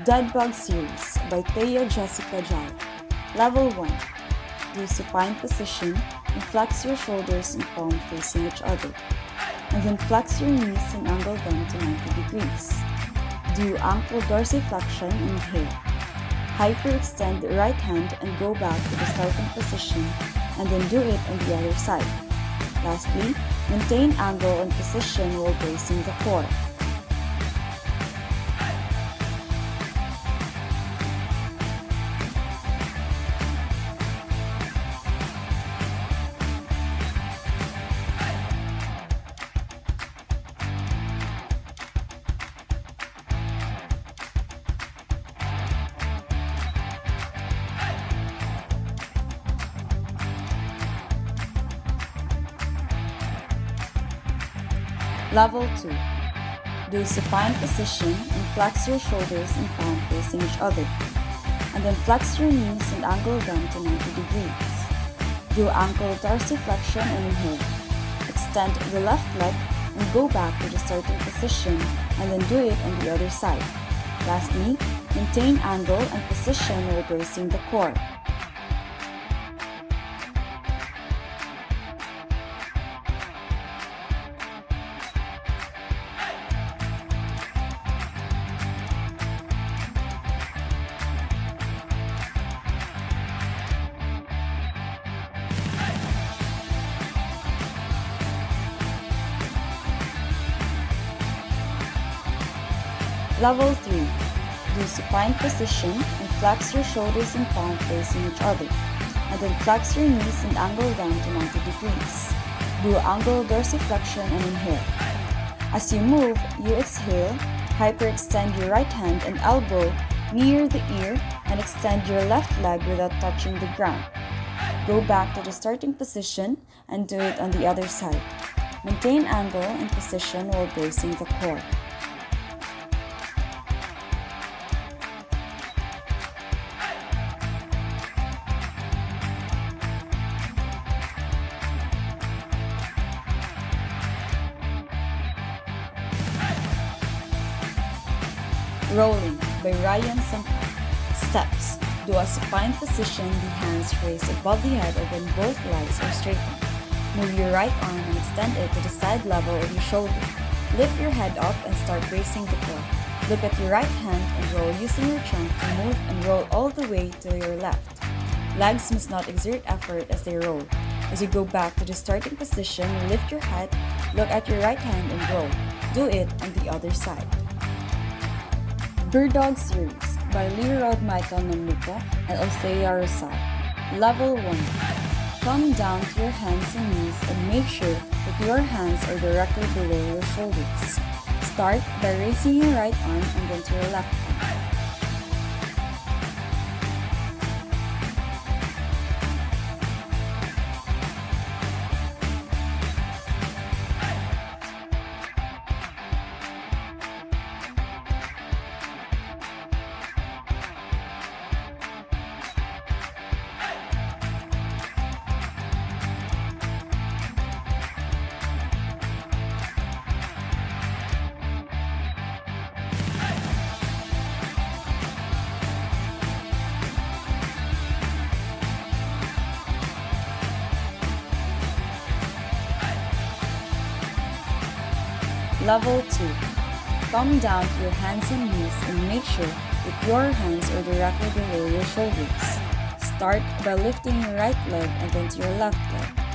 Dead Bug Series by Thea Jessica Jal. Level 1. Do supine position and flex your shoulders and palm facing each other. And then flex your knees and angle them to 90 degrees. Do ankle dorsiflexion and inhale. Hyperextend the right hand and go back to the starting position and then do it on the other side. Lastly, maintain angle and position while bracing the core. Level 2. Do supine position and flex your shoulders and palm facing each other. And then flex your knees and angle them to 90 degrees. Do ankle dorsiflexion and inhale. Extend the left leg and go back to the starting position and then do it on the other side. Lastly, maintain angle and position while bracing the core. Level 3. Do supine position and flex your shoulders and palm facing each other. And then flex your knees and angle them to 90 degrees. Do angle dorsiflexion and inhale. As you move, you exhale, hyperextend your right hand and elbow near the ear and extend your left leg without touching the ground. Go back to the starting position and do it on the other side. Maintain angle and position while bracing the core. Rolling by Ryan Sampal. Steps. Do a supine position, the hands raised above the head and then both legs are straightened. Move your right arm and extend it to the side level of your shoulder. Lift your head up and start bracing the core. Look at your right hand and roll using your trunk to move and roll all the way to your left. Legs must not exert effort as they roll. As you go back to the starting position, lift your head, look at your right hand and roll. Do it on the other side. Bird Dog Series by Leerod Michael Namuka and Althea Rosal. Level 1. Come down to your hands and knees and make sure that your hands are directly below your shoulders. Start by raising your right arm and then to your left arm. Level 2. Come down to your hands and knees and make sure that your hands are directly below your shoulders. Start by lifting your right leg and then to your left leg.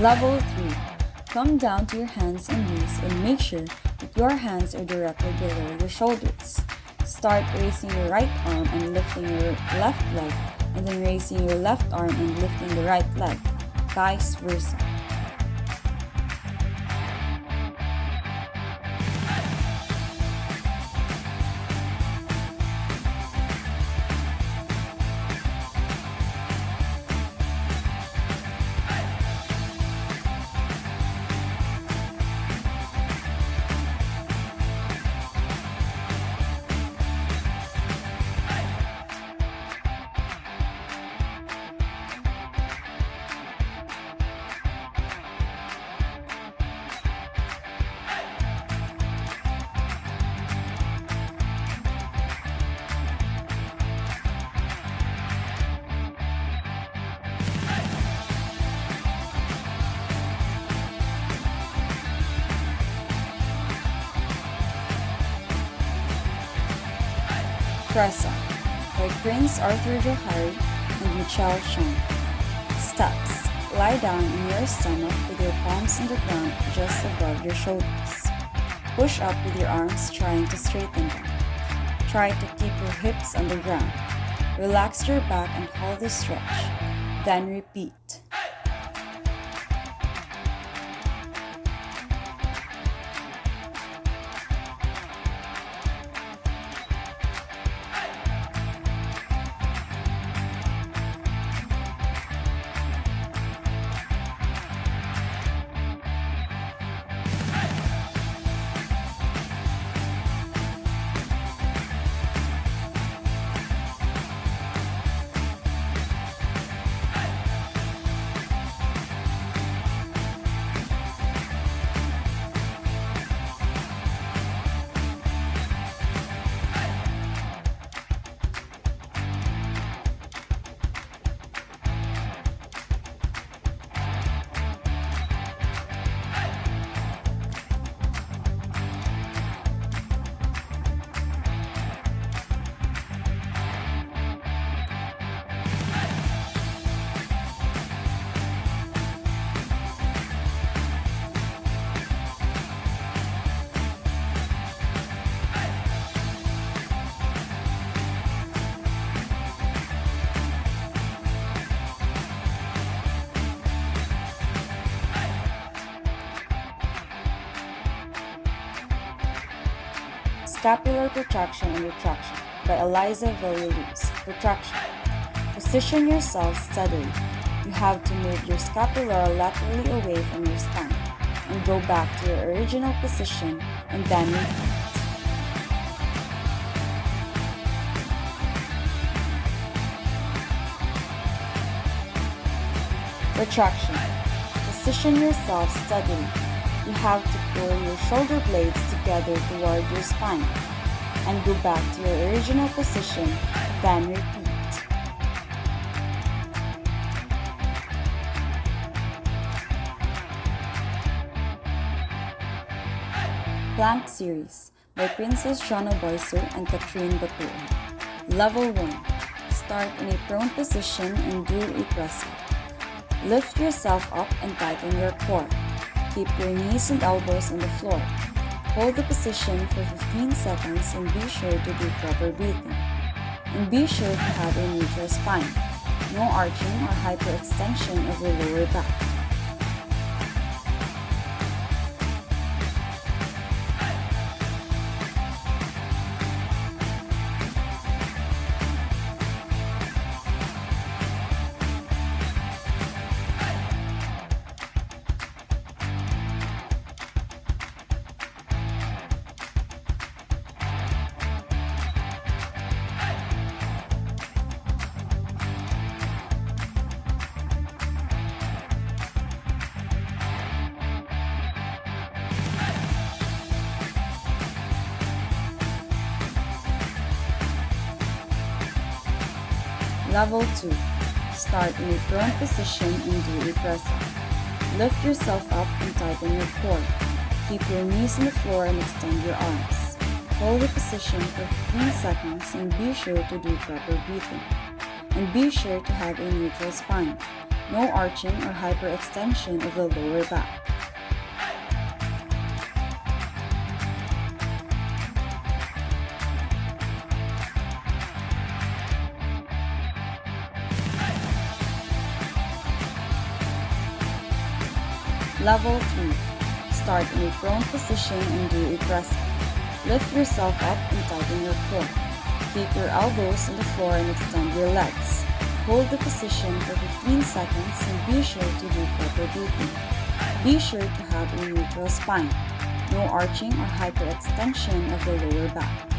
Level 3. Come down to your hands and knees and make sure that your hands are directly below your shoulders. Start raising your right arm and lifting your left leg, and then raising your left arm and lifting the right leg, vice versa. Press Up by Prince Arthur Johari and Michelle Chong. Steps. Lie down in your stomach with your palms on the ground just above your shoulders. Push up with your arms trying to straighten them. Try to keep your hips on the ground. Relax your back and hold the stretch. Then repeat. Scapular Protraction and Retraction by Eliza Villaluz. Protraction. Position yourself steadily. You have to move your scapula laterally away from your spine and go back to your original position and then repeat. Retraction. Position yourself steadily. You have to pull your shoulder blades together toward your spine and go back to your original position, then repeat. Plank Series by Princess Joanna Boycer and Katrine Batuan. Level 1. Start in a prone position and do a press up. Lift yourself up and tighten your core. Keep your knees and elbows on the floor. Hold the position for 15 seconds and be sure to do proper breathing. And be sure to have a neutral spine. No arching or hyperextension of the lower back. Level 2. Start in a prone position and do a press up. Lift yourself up and tighten your core. Keep your knees on the floor and extend your arms. Hold the position for 15 seconds and be sure to do proper breathing. And be sure to have a neutral spine. No arching or hyperextension of the lower back. Level 3. Start in a prone position and do a press up. Lift yourself up and tighten your core. Keep your elbows on the floor and extend your legs. Hold the position for 15 seconds and be sure to do proper breathing. Be sure to have a neutral spine. No arching or hyperextension of the lower back.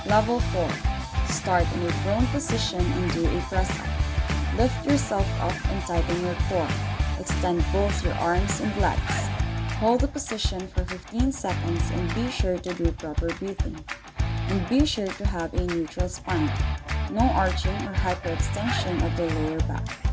Level 4. Start in a prone position and do a press up. Lift yourself up and tighten your core. Extend both your arms and legs. Hold the position for 15 seconds and be sure to do proper breathing. And be sure to have a neutral spine. No arching or hyperextension of the lower back.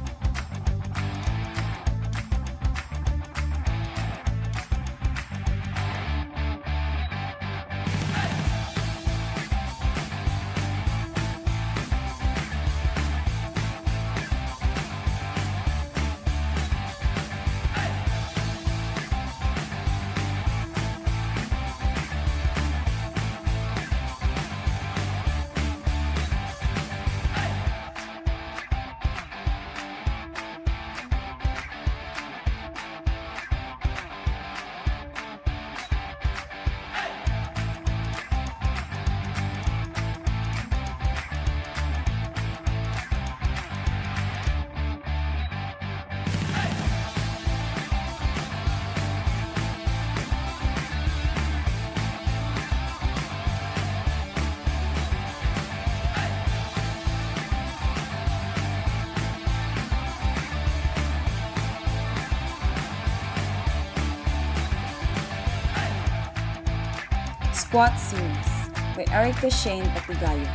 Squat Series by Erica Shane Patigayo.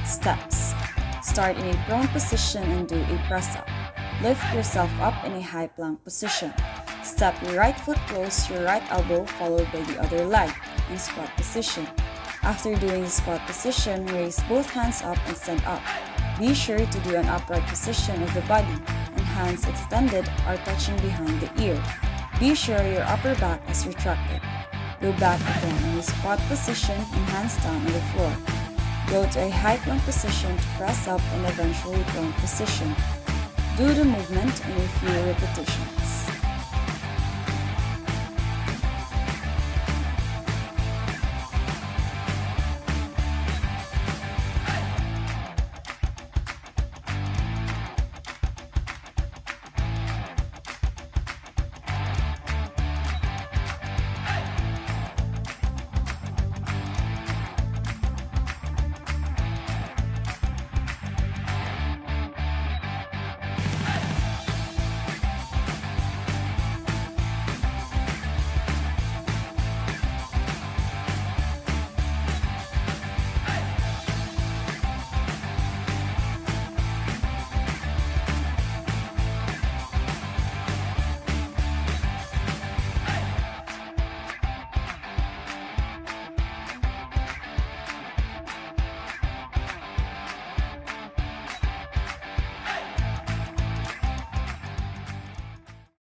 Steps. Start in a prone position and do a press up. Lift yourself up in a high plank position. Step your right foot close to your right elbow followed by the other leg in squat position. After doing the squat position, raise both hands up and stand up. Be sure to do an upright position of the body and hands extended are touching behind the ear. Be sure your upper back is retracted. Go back again in a squat position and hands down on the floor. Go to a high plank position to press up and eventually prone position. Do the movement in a few repetitions.